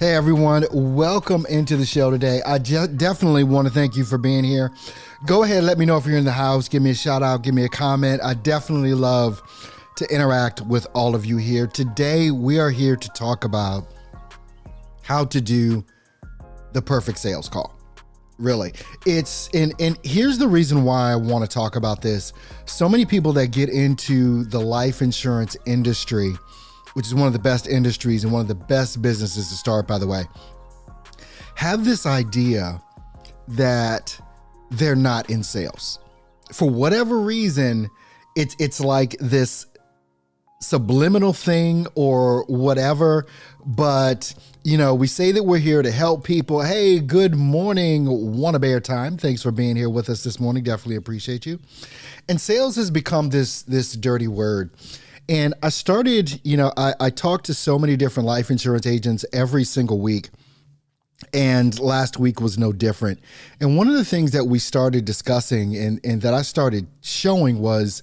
Hey everyone, welcome into the show today. I definitely want to thank you for being here. Go ahead, let me know if you're in the house. Give me a shout out, give me a comment. I definitely love to interact with all of you here. Today, we are here to talk about how to do the perfect sales call. Really, and here's the reason why I want to talk about this. So many people that get into the life insurance industry, which is one of the best industries and one of the best businesses to start, by the way, have this idea that they're not in sales. For whatever reason, it's like this subliminal thing or whatever, but we say that we're here to help people. Hey, good morning, Wanna Bear time. Thanks for being here with us this morning. Definitely appreciate you. And sales has become this dirty word. And I started, I talk to so many different life insurance agents every single week. And last week was no different. And one of the things that we started discussing and that I started showing was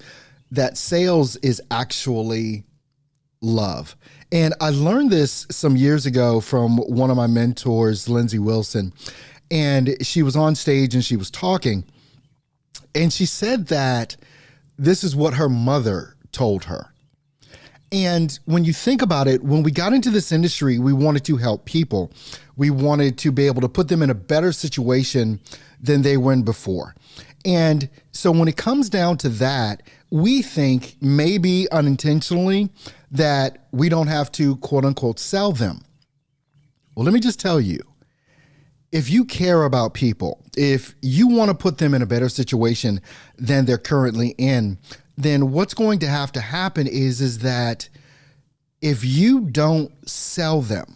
that sales is actually love. And I learned this some years ago from one of my mentors, Lindsay Wilson. And she was on stage and she was talking. And she said that this is what her mother told her. And when you think about it, when we got into this industry, we wanted to help people. We wanted to be able to put them in a better situation than they were in before. And so when it comes down to that, we think maybe unintentionally that we don't have to quote unquote sell them. Well, let me just tell you, if you care about people, if you want to put them in a better situation than they're currently in, then what's going to happen is that if you don't sell them,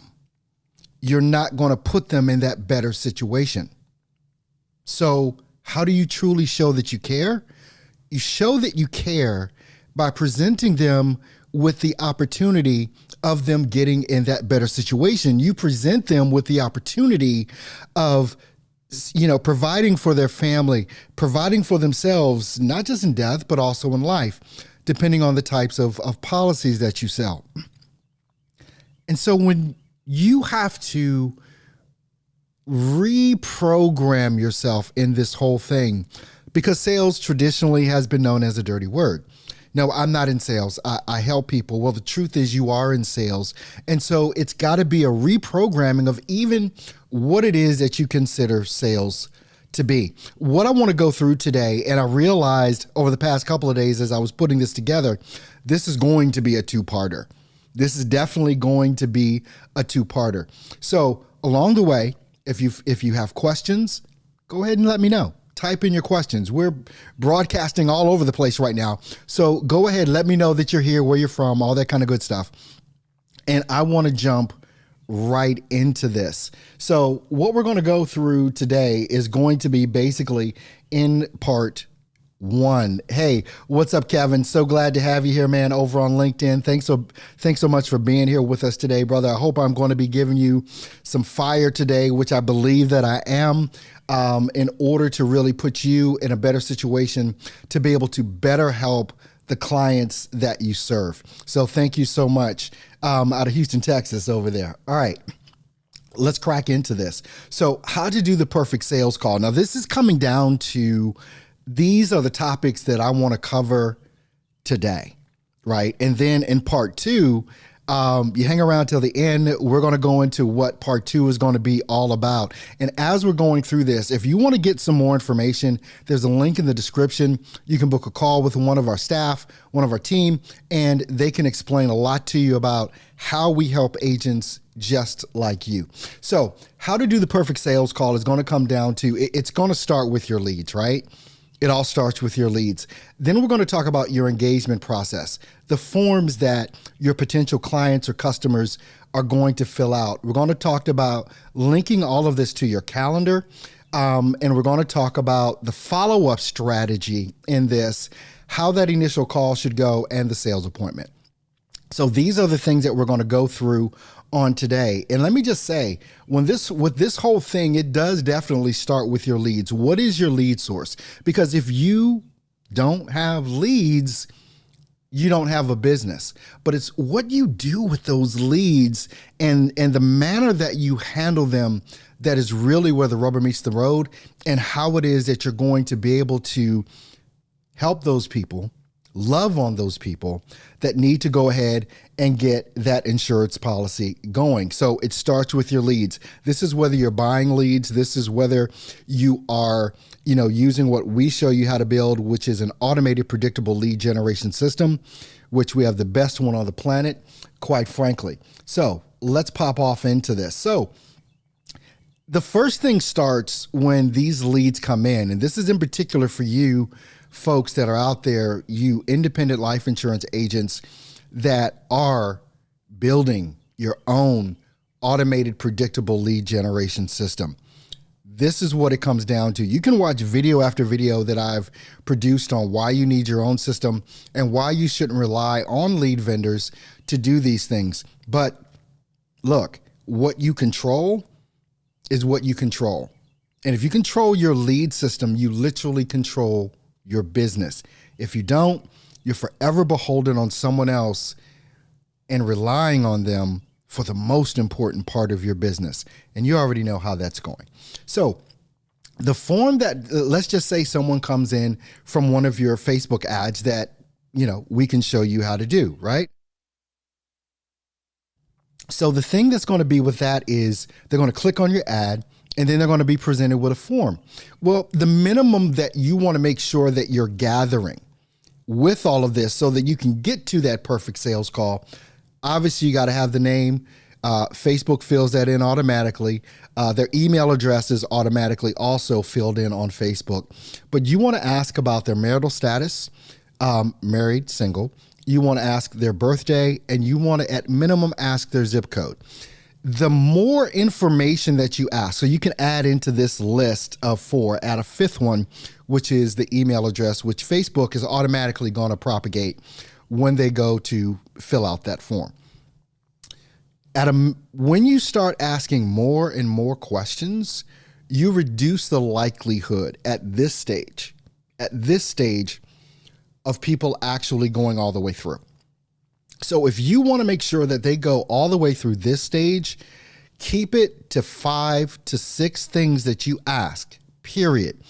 you're not going to put them in that better situation. So how do you truly show that you care? You show that you care by presenting them with the opportunity of them getting in that better situation. You present them with the opportunity of providing for their family, providing for themselves, not just in death, but also in life, depending on the types of policies that you sell. And so when you have to reprogram yourself in this whole thing, because sales traditionally has been known as a dirty word. No, I'm not in sales. I help people. Well, the truth is you are in sales. And so it's got to be a reprogramming of even what it is that you consider sales to be. What I want to go through today, and I realized over the past couple of days as I was putting this together, this is going to be a two-parter. This is definitely going to be a two-parter. So along the way, if you have questions, go ahead and let me know. type in your questions. We're broadcasting all over the place right now. So go ahead, let me know that you're here, where you're from, all that kind of good stuff. And I want to jump right into this. So what we're going to go through today is going to be basically in part one. Hey, what's up, Kevin? So glad to have you here, man, over on LinkedIn. Thanks so much for being here with us today, brother. I hope I'm going to be giving you some fire today, which I believe that I am, in order to really put you in a better situation to be able to better help the clients that you serve. So thank you so much, out of Houston, Texas over there. All right. Let's crack into this. So how to do the perfect sales call. Now, this is coming down to, these are the topics that I want to cover today, right? And then in part two, you hang around till the end. We're going to go into what part two is going to be all about. And as we're going through this, if you want to get some more information, there's a link in the description. You can book a call with one of our staff, one of our team, and they can explain a lot to you about how we help agents just like you. So how to do the perfect sales call is going to come down to, it's going to start with your leads, right? It all starts with your leads. Then we're going to talk about your engagement process, the forms that your potential clients or customers are going to fill out. We're going to talk about linking all of this to your calendar. And we're going to talk about the follow-up strategy in this, how that initial call should go, and the sales appointment. So these are the things that we're going to go through on today. And let me just say, with this whole thing, it does definitely start with your leads. What is your lead source? Because if you don't have leads, you don't have a business. But it's what you do with those leads and the manner that you handle them that is really where the rubber meets the road, and how it is that you're going to be able to help those people, love on those people that need to go ahead and get that insurance policy going. So it starts with your leads. This is whether you're buying leads. This is whether you are, using what we show you how to build, which is an automated, predictable lead generation system, which we have the best one on the planet, quite frankly. So let's pop off into this. So the first thing starts when these leads come in, and this is in particular for you folks that are out there, you independent life insurance agents that are building your own automated, predictable lead generation system. This is what it comes down to. You can watch video after video that I've produced on why you need your own system and why you shouldn't rely on lead vendors to do these things. But look, what you control is what you control. And if you control your lead system, you literally control your business. If you don't, you're forever beholden on someone else and relying on them for the most important part of your business. And you already know how that's going. So the form that, let's just say someone comes in from one of your Facebook ads that, we can show you how to do, right? So the thing that's going to be with that is they're going to click on your ad, and then they're going to be presented with a form. Well, the minimum that you want to make sure that you're gathering with all of this so that you can get to that perfect sales call, obviously you got to have the name. Facebook fills that in automatically. Their email address is automatically also filled in on Facebook. But you want to ask about their marital status, married, single. You want to ask their birthday, and you want to at minimum ask their zip code. The more information that you ask, so you can add into this list of 4, add a 5th one, which is the email address, which Facebook is automatically going to propagate when they go to fill out that form. When you start asking more and more questions, you reduce the likelihood at this stage of people actually going all the way through. So if you want to make sure that they go all the way through this stage, keep it to 5 to 6 things that you ask, period.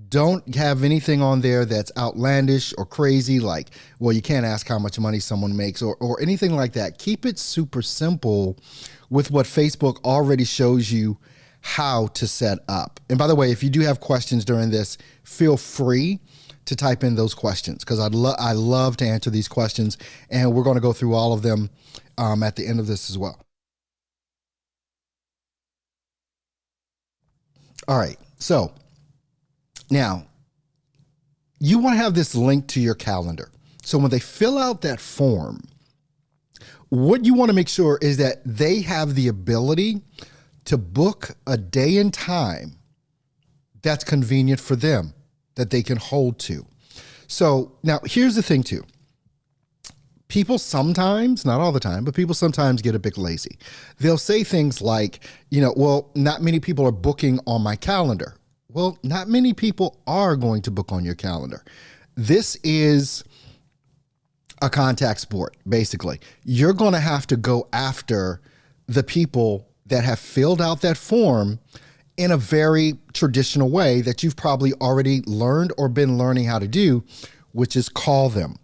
Don't have anything on there that's outlandish or crazy, like, well, you can't ask how much money someone makes or anything like that. Keep it super simple with what Facebook already shows you how to set up. And by the way, if you do have questions during this, feel free to type in those questions, because I love to answer these questions, and we're going to go through all of them at the end of this as well. All right, so Now, you want to have this link to your calendar. So when they fill out that form, what you want to make sure is that they have the ability to book a day and time that's convenient for them, that they can hold to. So now here's the thing too. People sometimes, not all the time, but people sometimes get a bit lazy. They'll say things like, well, not many people are booking on my calendar. Well, not many people are going to book on your calendar. This is a contact sport, basically. You're going to have to go after the people that have filled out that form in a very traditional way that you've probably already learned or been learning how to do, which is call them.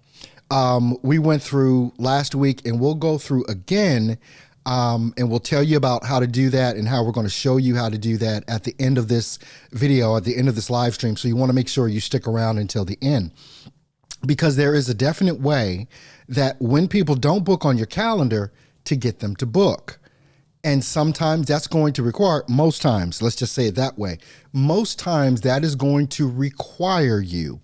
We went through last week and we'll go through again, and we'll tell you about how to do that and how we're going to show you how to do that at the end of this video, at the end of this live stream. So you want to make sure you stick around until the end, because there is a definite way that when people don't book on your calendar, to get them to book. And sometimes that's going to require, most times, let's just say it that way, most times that is going to require you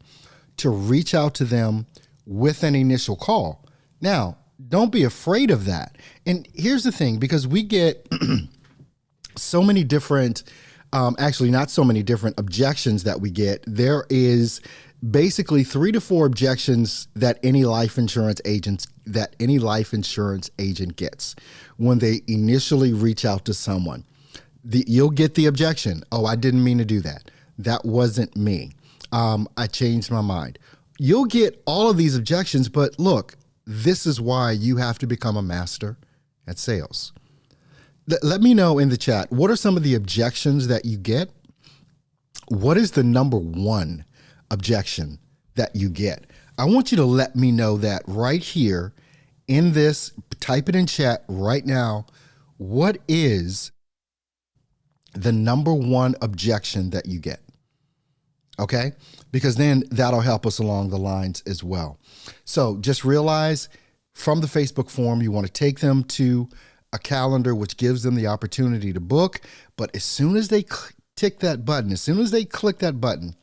to reach out to them with an initial call. Now, don't be afraid of that. And here's the thing, because we get so many different, actually not so many different objections that we get. There is basically 3 to 4 objections that any life insurance agent gets when they initially reach out to someone. You'll get the objection. Oh, I didn't mean to do that. That wasn't me. I changed my mind. You'll get all of these objections, but look, this is why you have to become a master at sales. Let me know in the chat, what are some of the objections that you get? What is the number one objection that you get? I want you to let me know that right here in this, type it in chat right now. What is the number one objection that you get? Okay, because then that'll help us along the lines as well. So just realize from the Facebook form, you want to take them to a calendar, which gives them the opportunity to book. But as soon as they tick that button, as soon as they click that button,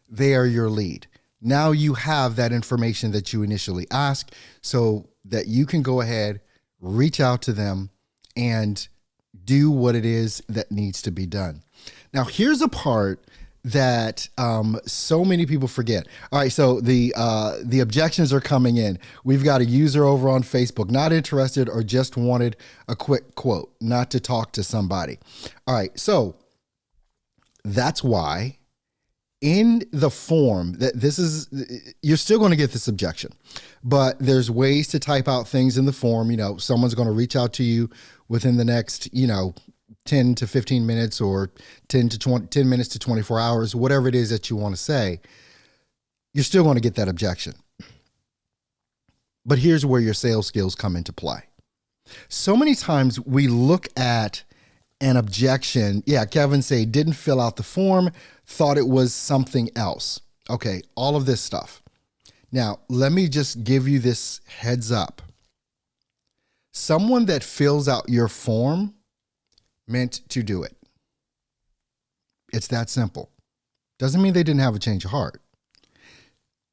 they are your lead. Now you have that information that you initially asked, so that you can go ahead, reach out to them, and do what it is that needs to be done. Now, here's a part that so many people forget. All right, so the objections are coming in. We've got a user over on Facebook, not interested or just wanted a quick quote, not to talk to somebody. All right, so that's why in the form that you're still going to get this objection, but there's ways to type out things in the form. Someone's going to reach out to you within the next, 10 to 15 minutes or 10 minutes to 24 hours, whatever it is that you want to say, you're still going to get that objection. But here's where your sales skills come into play. So many times we look at an objection. Yeah, Kevin say didn't fill out the form, thought it was something else. Okay, all of this stuff. Now, let me just give you this heads up. Someone that fills out your form meant to do it. It's that simple. Doesn't mean they didn't have a change of heart.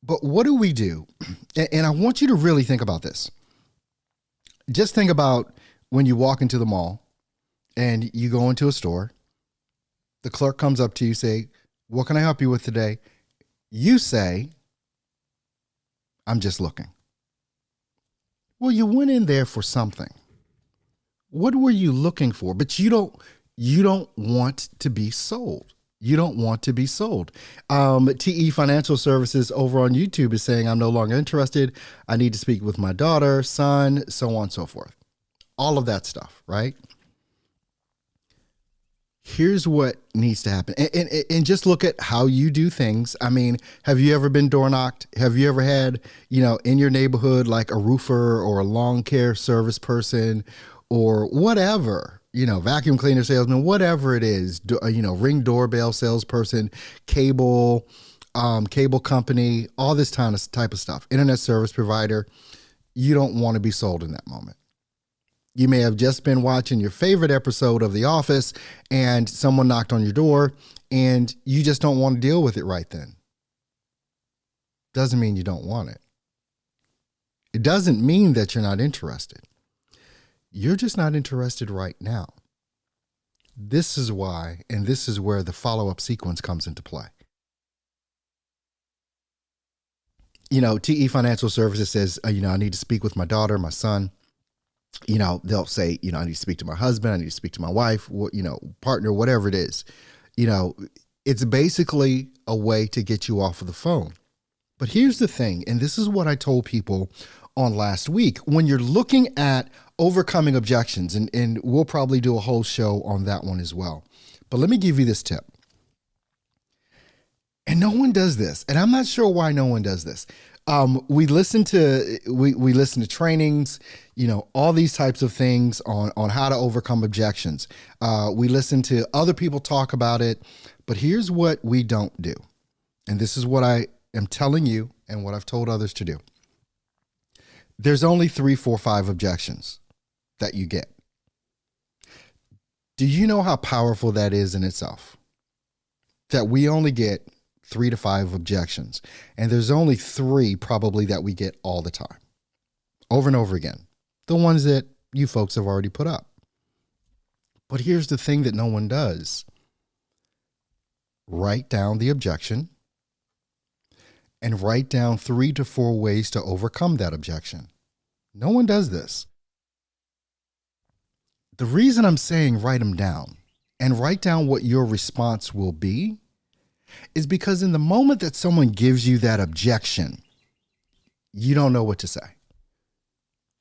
But what do we do? And I want you to really think about this. Just think about when you walk into the mall and you go into a store. The clerk comes up to you, say, "What can I help you with today?" You say, "I'm just looking." Well, you went in there for something. What were you looking for? But you don't want to be sold. You don't want to be sold. TE Financial Services over on YouTube is saying, "I'm no longer interested. I need to speak with my daughter, son," so on and so forth. All of that stuff, right? Here's what needs to happen. And just look at how you do things. I mean, have you ever been door knocked? Have you ever had, in your neighborhood, like a roofer or a lawn care service person or whatever, vacuum cleaner salesman, whatever it is, Ring doorbell salesperson, cable company, all this type of stuff, internet service provider. You don't want to be sold in that moment. You may have just been watching your favorite episode of The Office and someone knocked on your door and you just don't want to deal with it right then. Doesn't mean you don't want it. It doesn't mean that you're not interested. You're just not interested right now. This is why, and this is where the follow-up sequence comes into play. TE Financial Services says, I need to speak with my daughter, my son. They'll say, I need to speak to my husband. I need to speak to my wife, partner, whatever it is. It's basically a way to get you off of the phone. But here's the thing, and this is what I told people on last week. When you're looking at overcoming objections, and we'll probably do a whole show on that one as well. But let me give you this tip. And no one does this. And I'm not sure why no one does this. We listen to trainings, all these types of things on how to overcome objections. We listen to other people talk about it, but here's what we don't do. And this is what I am telling you and what I've told others to do. There's only 3, 4, 5 objections that you get. Do you know how powerful that is in itself? That we only get 3 to 5 objections. And there's only 3 probably that we get all the time, over and over again. The ones that you folks have already put up. But here's the thing that no one does. Write down the objection and write down 3 to 4 ways to overcome that objection. No one does this. The reason I'm saying write them down and write down what your response will be is because in the moment that someone gives you that objection, you don't know what to say.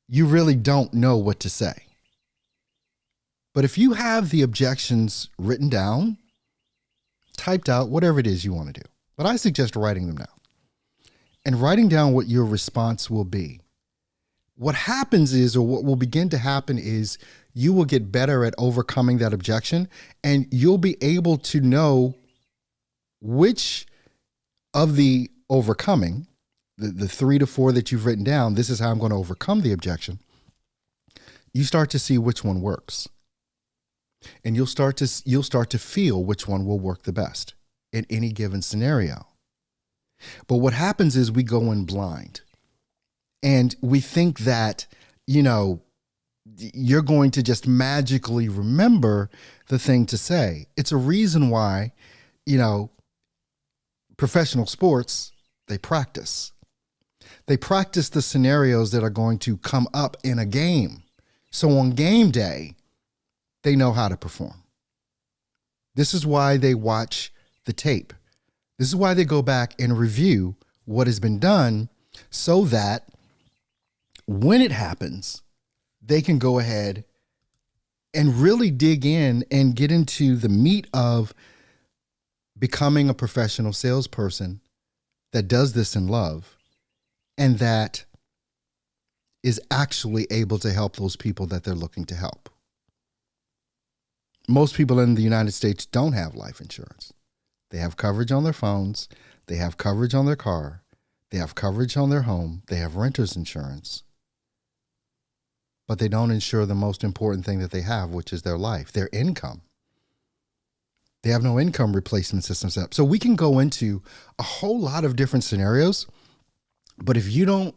You really don't know what to say. But if you have the objections written down, typed out, whatever it is you want to do, but I suggest writing them down and writing down what your response will be. What happens is, or what will begin to happen is, you will get better at overcoming that objection and you'll be able to know which of the overcoming, the 3 to 4 that you've written down, this is how I'm going to overcome the objection. You start to see which one works. And you'll start to feel which one will work the best in any given scenario. But what happens is we go in blind and we think that, you're going to just magically remember the thing to say. It's a reason why, professional sports, they practice. They practice the scenarios that are going to come up in a game. So on game day, they know how to perform. This is why they watch the tape. This is why they go back and review what has been done so that when it happens, they can go ahead and really dig in and get into the meat of becoming a professional salesperson that does this in love and that is actually able to help those people that they're looking to help. Most people in the United States don't have life insurance. They have coverage on their phones. They have coverage on their car. They have coverage on their home. They have renter's insurance. But they don't insure the most important thing that they have, which is their life, their income. They have no income replacement system set up. So we can go into a whole lot of different scenarios, but if you don't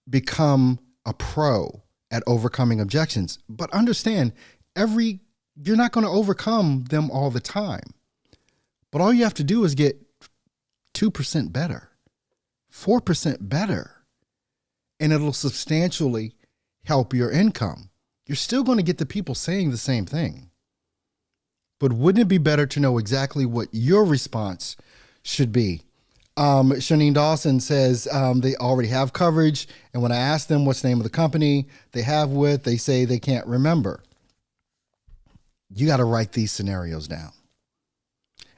become a pro at overcoming objections, but understand you're not going to overcome them all the time. But all you have to do is get 2% better, 4% better, and it'll substantially help your income. You're still going to get the people saying the same thing. But wouldn't it be better to know exactly what your response should be? Shanine Dawson says they already have coverage. And when I ask them what's the name of the company they have with, they say they can't remember. You got to write these scenarios down.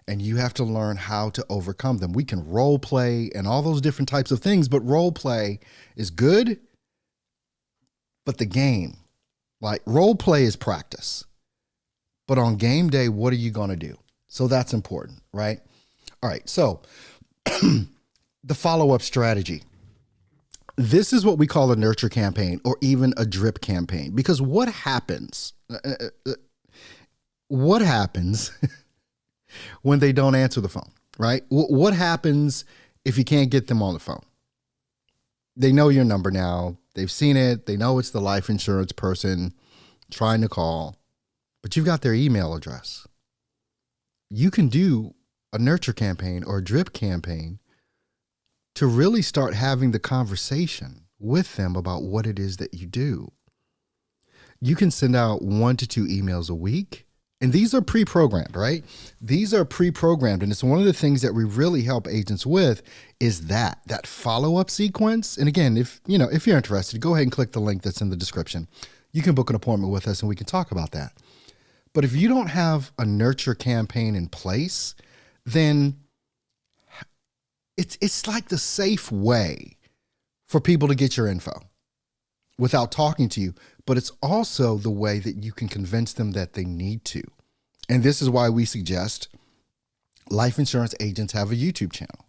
And you have to learn how to overcome them. We can role play and all those different types of things, but role play is good. But the game, like role play is practice. But on game day, what are you going to do? So that's important, right? All right. So the follow-up strategy. This is what we call a nurture campaign or even a drip campaign. Because what happens? What happens when they don't answer the phone, right? What happens if you can't get them on the phone? They know your number now. They've seen it. They know it's the life insurance person trying to call, but you've got their email address. You can do a nurture campaign or a drip campaign to really start having the conversation with them about what it is that you do. You can send out 1 to 2 emails a week. And these are pre-programmed, right? These are pre-programmed. And it's one of the things that we really help agents with is that follow-up sequence. And again, if you're interested, go ahead and click the link that's in the description. You can book an appointment with us and we can talk about that. But if you don't have a nurture campaign in place, then it's like the safe way for people to get your info without talking to you, but it's also the way that you can convince them that they need to. And this is why we suggest life insurance agents have a YouTube channel.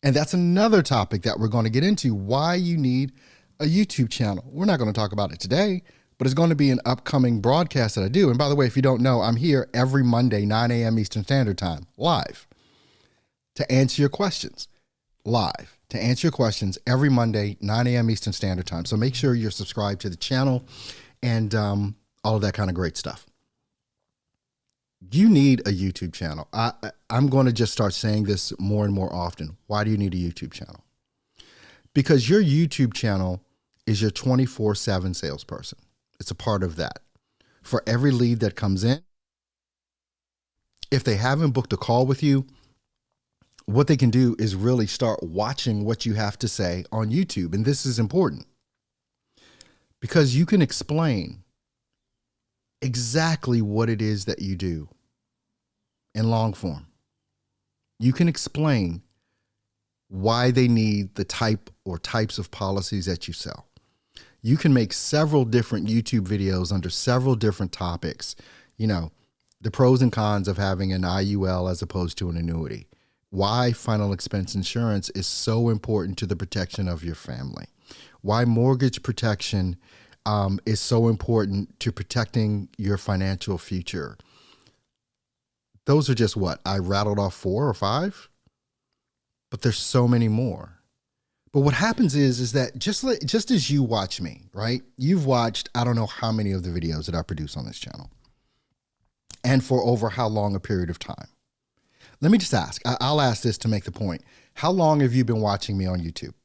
And that's another topic that we're going to get into, why you need a YouTube channel. We're not going to talk about it today, but it's going to be an upcoming broadcast that I do. And by the way, if you don't know, I'm here every Monday, 9 a.m. Eastern Standard Time, live, to answer your questions. Live. To answer your questions every Monday, 9 a.m. Eastern Standard Time. So make sure you're subscribed to the channel and all of that kind of great stuff. You need a YouTube channel. I'm going to just start saying this more and more often. Why do you need a YouTube channel? Because your YouTube channel is your 24/7 salesperson. It's a part of that. For every lead that comes in, if they haven't booked a call with you, what they can do is really start watching what you have to say on YouTube. And this is important because you can explain exactly what it is that you do in long form. You can explain why they need the type or types of policies that you sell. You can make several different YouTube videos under several different topics. The pros and cons of having an IUL as opposed to an annuity. Why final expense insurance is so important to the protection of your family. Why mortgage protection is so important to protecting your financial future. Those are just what? I rattled off 4 or 5, but there's so many more. But what happens is that just as you watch me, right? You've watched, I don't know how many of the videos that I produce on this channel and for over how long a period of time. Let me just ask, I'll ask this to make the point. How long have you been watching me on YouTube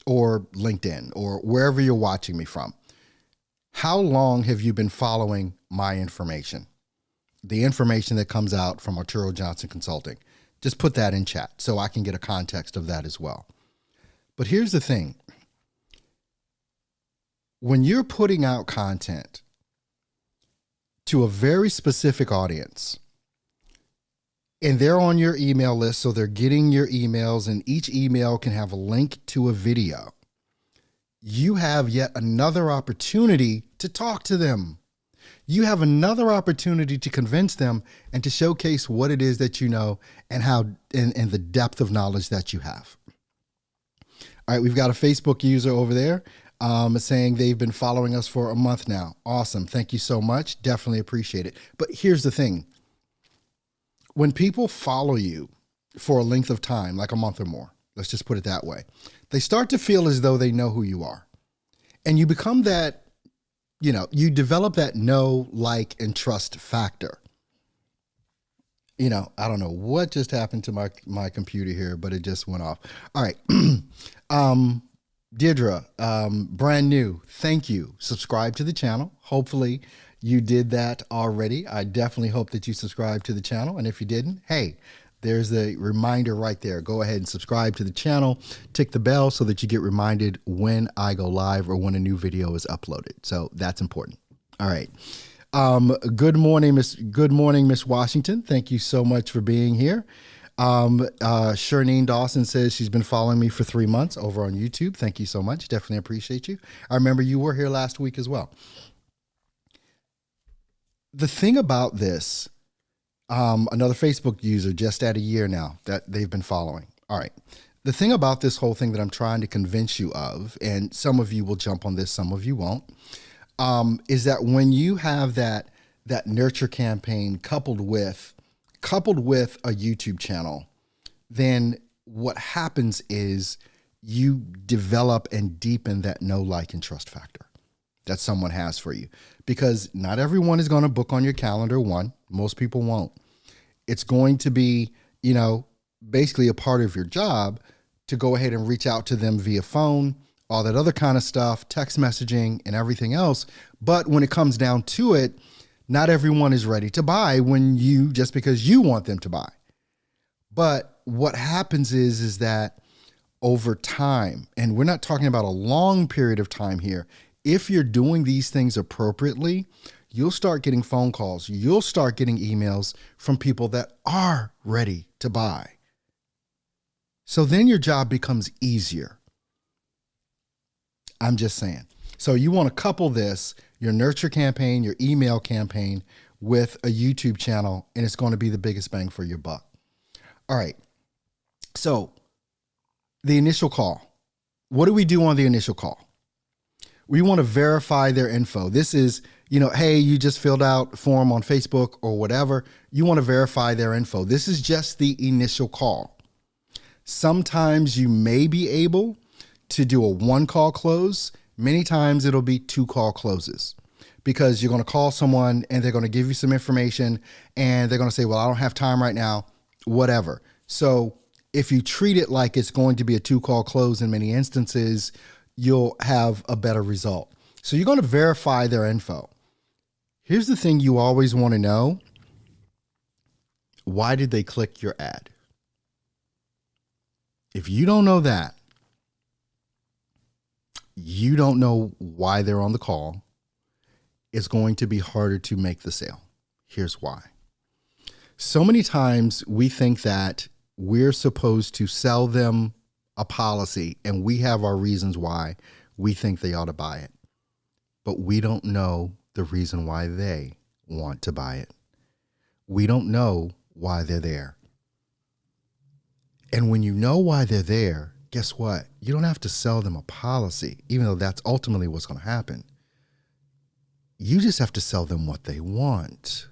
or LinkedIn or wherever you're watching me from? How long have you been following my information? The information that comes out from Arturo Johnson Consulting. Just put that in chat so I can get a context of that as well. But here's the thing. When you're putting out content to a very specific audience, and they're on your email list, so they're getting your emails, and each email can have a link to a video. You have yet another opportunity to talk to them. You have another opportunity to convince them and to showcase what it is that you know and how and the depth of knowledge that you have. All right, we've got a Facebook user over there saying they've been following us for a month now. Awesome. Thank you so much. Definitely appreciate it. But here's the thing. When people follow you for a length of time, like a month or more, let's just put it that way, they start to feel as though they know who you are. And you become that, you develop that know, like, and trust factor. I don't know what just happened to my computer here, but it just went off. All right. Deirdre, brand new. Thank you. Subscribe to the channel. Hopefully you did that already. I definitely hope that you subscribe to the channel. And if you didn't, hey, there's a reminder right there. Go ahead and subscribe to the channel. Tick the bell so that you get reminded when I go live or when a new video is uploaded. So that's important. All right. Good morning, Miss Washington. Thank you so much for being here. Shernine Dawson says she's been following me for 3 months over on YouTube. Thank you so much. Definitely appreciate you. I remember you were here last week as well. The thing about this, another Facebook user just at a year now that they've been following. All right. the thing about this whole thing that I'm trying to convince you of, and some of you will jump on this, some of you won't, is that when you have that nurture campaign coupled with a YouTube channel, then what happens is you develop and deepen that know, like, and trust factor that someone has for you. Because not everyone is going to book on your calendar. One, most people won't. It's going to be, basically a part of your job to go ahead and reach out to them via phone, all that other kind of stuff, text messaging and everything else. But when it comes down to it, not everyone is ready to buy just because you want them to buy. But what happens is that over time, and we're not talking about a long period of time here, if you're doing these things appropriately, you'll start getting phone calls. You'll start getting emails from people that are ready to buy. So then your job becomes easier. I'm just saying. So you want to couple this, your nurture campaign, your email campaign, with a YouTube channel, and it's going to be the biggest bang for your buck. All right. So the initial call. What do we do on the initial call? We want to verify their info. This is, hey, you just filled out a form on Facebook or whatever. You want to verify their info. This is just the initial call. Sometimes you may be able to do a 1-call close. Many times it'll be 2-call closes, because you're going to call someone and they're going to give you some information and they're going to say, well, I don't have time right now, whatever. So if you treat it like it's going to be a 2-call close in many instances, you'll have a better result. So you're going to verify their info. Here's the thing you always want to know. Why did they click your ad? If you don't know that, you don't know why they're on the call, it's going to be harder to make the sale. Here's why. So many times we think that we're supposed to sell them a policy and we have our reasons why we think they ought to buy it, but we don't know the reason why they want to buy it. We don't know why they're there. And when you know why they're there, guess what? You don't have to sell them a policy, even though that's ultimately what's going to happen. You just have to sell them what they want.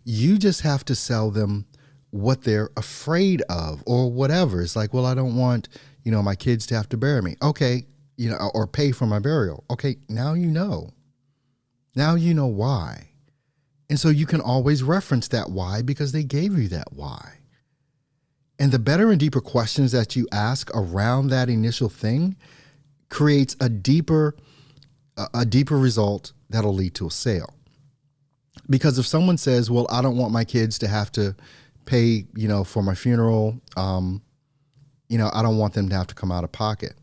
You just have to sell them what they're afraid of or whatever. It's like, well, I don't want, my kids to have to bury me. Okay. Or pay for my burial. Okay. Now you know. Now you know why. And so you can always reference that why, because they gave you that why. And the better and deeper questions that you ask around that initial thing creates a deeper result that'll lead to a sale. Because if someone says, well, I don't want my kids to have to pay, for my funeral, I don't want them to have to come out of pocket.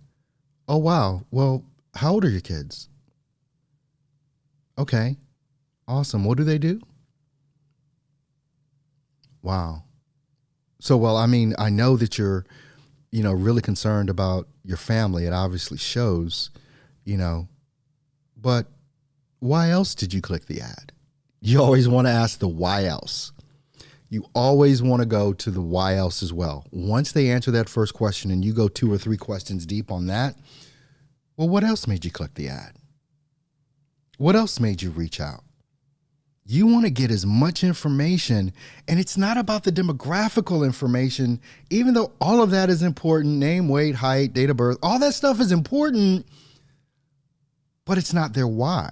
Oh, wow. Well, how old are your kids? Okay. Awesome. What do they do? Wow. So, well, I know that you're, really concerned about your family. It obviously shows, but why else did you click the ad? You always want to ask the why else. You always want to go to the why else as well. Once they answer that first question and you go 2 or 3 questions deep on that, well, what else made you click the ad? What else made you reach out? You want to get as much information, and it's not about the demographical information, even though all of that is important. Name, weight, height, date of birth, all that stuff is important, but it's not their why.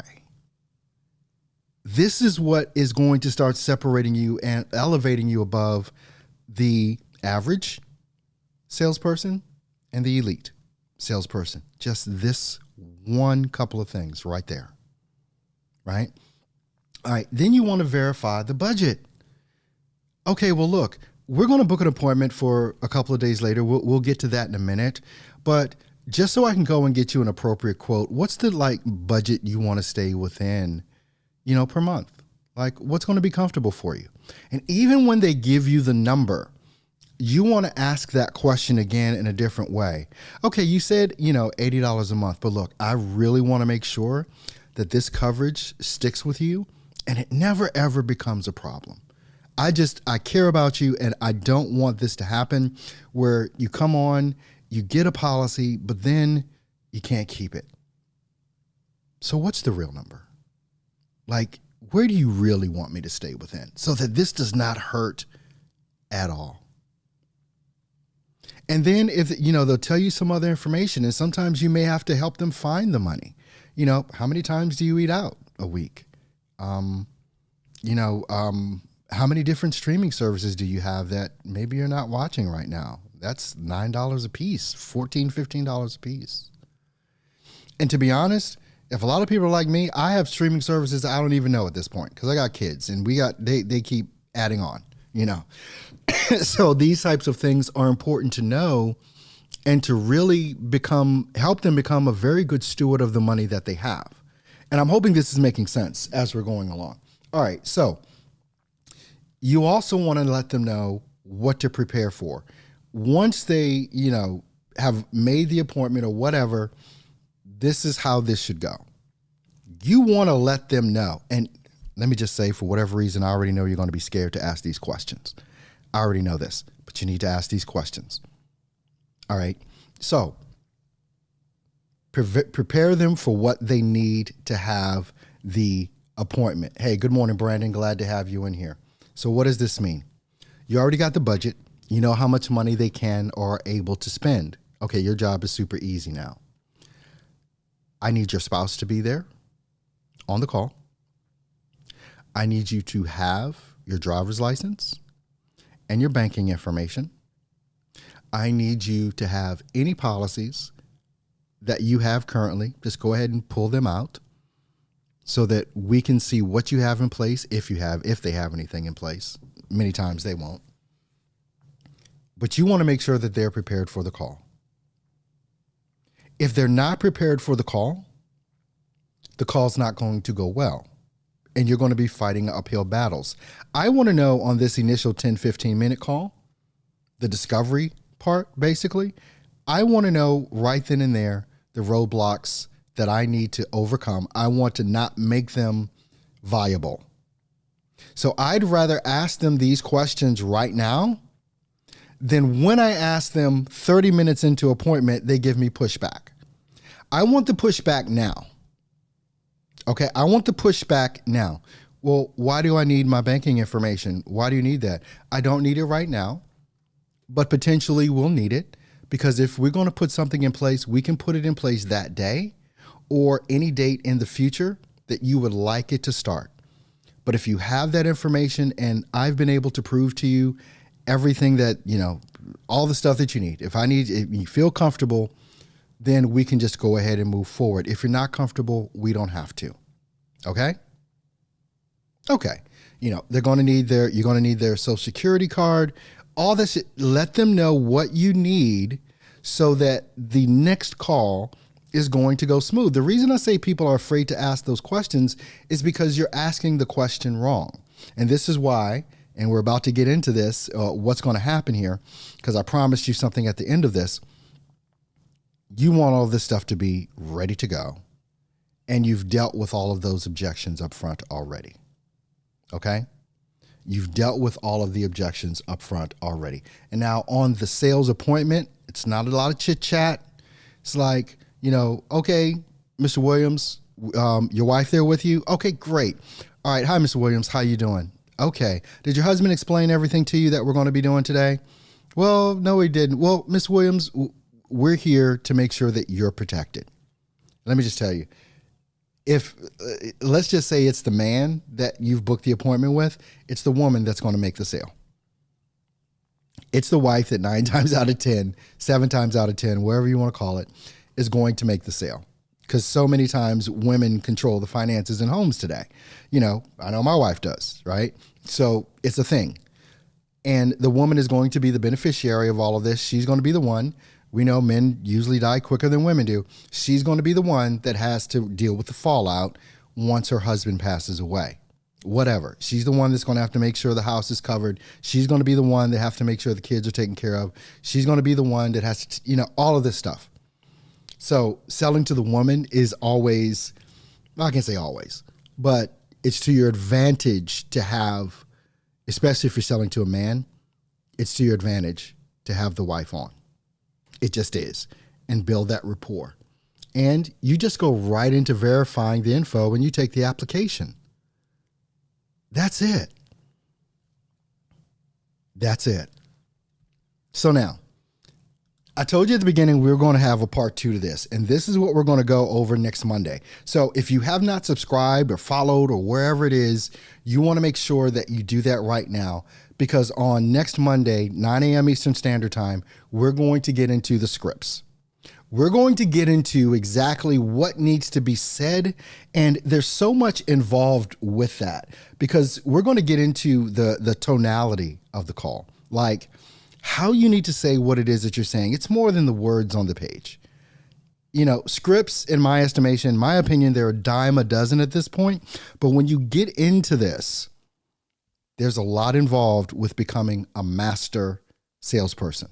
This is what is going to start separating you and elevating you above the average salesperson and the elite salesperson. Just this one couple of things right there, right? All right, then you want to verify the budget. Okay, well, look, we're going to book an appointment for a couple of days later. We'll get to that in a minute. But just so I can go and get you an appropriate quote, what's the budget you want to stay within, per month? What's going to be comfortable for you? And even when they give you the number, you want to ask that question again in a different way. Okay, you said, $80 a month, but look, I really want to make sure that this coverage sticks with you and it never, ever becomes a problem. I care about you, and I don't want this to happen where you come on, you get a policy, but then you can't keep it. So what's the real number? Like, where do you really want me to stay within so that this does not hurt at all? And then if, they'll tell you some other information, and sometimes you may have to help them find the money. How many times do you eat out a week? How many different streaming services do you have that maybe you're not watching right now? That's $9 a piece, $14, $15 a piece. And to be honest, if a lot of people are like me, I have streaming services I don't even know at this point because I got kids and they keep adding on, So these types of things are important to know and to really help them become a very good steward of the money that they have. And I'm hoping this is making sense as we're going along. All right. So you also want to let them know what to prepare for. Once they, have made the appointment or whatever, this is how this should go. You want to let them know. And let me just say, for whatever reason, I already know you're going to be scared to ask these questions. I already know this, but you need to ask these questions. All right. So prepare them for what they need to have the appointment. Hey, good morning, Brandon. Glad to have you in here. So what does this mean? You already got the budget. You know how much money they can or are able to spend. Okay, your job is super easy now. I need your spouse to be there on the call. I need you to have your driver's license and your banking information. I need you to have any policies that you have currently. Just go ahead and pull them out so that we can see what you have in place, if they have anything in place. Many times they won't. But you want to make sure that they're prepared for the call. If they're not prepared for the call's not going to go well. And you're going to be fighting uphill battles. I want to know on this initial 10, 15-minute call, the discovery part, basically, I want to know right then and there the roadblocks that I need to overcome. I want to not make them viable. So I'd rather ask them these questions right now than when I ask them 30 minutes into appointment, they give me pushback. I want the pushback now. Okay, I want the pushback now. Well, why do I need my banking information? Why do you need that? I don't need it right now, but potentially we'll need it because if we're going to put something in place, we can put it in place that day or any date in the future that you would like it to start. But if you have that information and I've been able to prove to you everything that, all the stuff that you need, if you feel comfortable, then we can just go ahead and move forward. If you're not comfortable, we don't have to. Okay? Okay. You're going to need their social security card, all this. Let them know what you need so that the next call is going to go smooth. The reason I say people are afraid to ask those questions is because you're asking the question wrong. And this is why, and we're about to get into this, what's going to happen here, because I promised you something at the end of this. You want all this stuff to be ready to go, and you've dealt with all of those objections up front already. Okay? You've dealt with all of the objections up front already. And now on the sales appointment, it's not a lot of chit chat. It's like, okay, Mr. Williams, your wife there with you? Okay, great. All right. Hi, Mr. Williams. How you doing? Okay. Did your husband explain everything to you that we're going to be doing today? Well, no, he didn't. Well, Miss Williams, we're here to make sure that you're protected. Let me just tell you, if let's just say it's the man that you've booked the appointment with, it's the woman that's going to make the sale. It's the wife that 9 times out of 10, 7 times out of 10, wherever you want to call it, is going to make the sale. Because so many times women control the finances in homes today. I know my wife does, right? So it's a thing. And the woman is going to be the beneficiary of all of this. She's going to be the one. We know men usually die quicker than women do. She's going to be the one that has to deal with the fallout once her husband passes away. Whatever. She's the one that's going to have to make sure the house is covered. She's going to be the one that have to make sure the kids are taken care of. She's going to be the one that has to, all of this stuff. So selling to the woman is always, I can't say always, but it's to your advantage to have especially if you're selling to a man, it's to your advantage to have the wife on. It just is. And build that rapport. And you just go right into verifying the info when you take the application. That's it. That's it. So now, I told you at the beginning we were going to have a part 2 to this, and this is what we're going to go over next Monday. So if you have not subscribed or followed or wherever it is, you want to make sure that you do that right now, because on next Monday, 9 a.m. Eastern Standard Time, we're going to get into the scripts. We're going to get into exactly what needs to be said, and there's so much involved with that, because we're going to get into the tonality of the call, like how you need to say what it is that you're saying. It's more than the words on the page. You know, scripts, in my estimation, my opinion, they're a dime a dozen at this point. But when you get into this, there's a lot involved with becoming a master salesperson.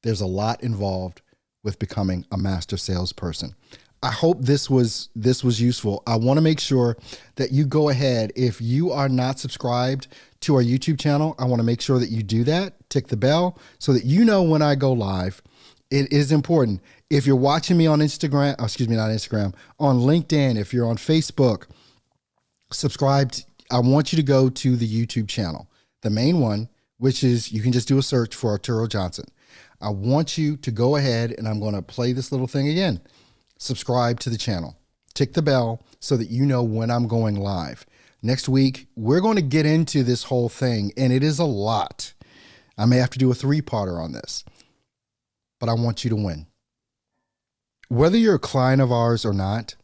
There's a lot involved with becoming a master salesperson. I hope this was useful. I want to make sure that you go ahead. If you are not subscribed to our YouTube channel, I want to make sure that you do that. Tick the bell so that you know when I go live. It is important. If you're watching me on Instagram, on LinkedIn, if you're on Facebook, subscribe. I want you to go to the YouTube channel, the main one, which is, you can just do a search for Arturo Johnson. I want you to go ahead, and I'm going to play this little thing again. Subscribe to the channel. Tick the bell so that you know when I'm going live. Next week, we're going to get into this whole thing, and it is a lot. I may have to do a 3-parter on this, but I want you to win. Whether you're a client of ours or not,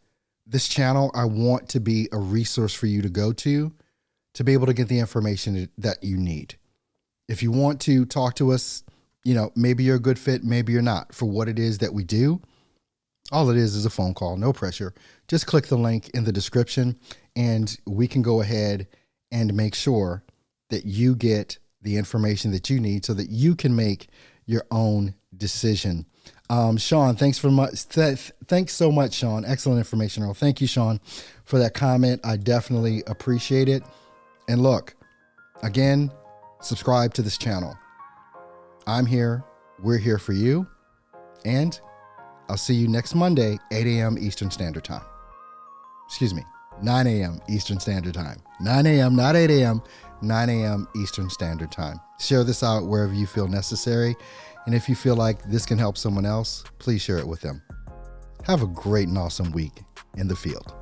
this channel, I want to be a resource for you to go to be able to get the information that you need. If you want to talk to us, you know, maybe you're a good fit, maybe you're not, for what it is that we do. All it is a phone call, no pressure. Just click the link in the description, and we can go ahead and make sure that you get the information that you need so that you can make your own decision. Sean, thanks so much, Sean. Excellent information, Earl. Thank you, Sean, for that comment. I definitely appreciate it. And look, again, subscribe to this channel. I'm here. We're here for you. And I'll see you next Monday, 8 a.m. Eastern Standard Time. Excuse me, 9 a.m. Eastern Standard Time. 9 a.m., not 8 a.m., 9 a.m. Eastern Standard Time. Share this out wherever you feel necessary. And if you feel like this can help someone else, please share it with them. Have a great and awesome week in the field.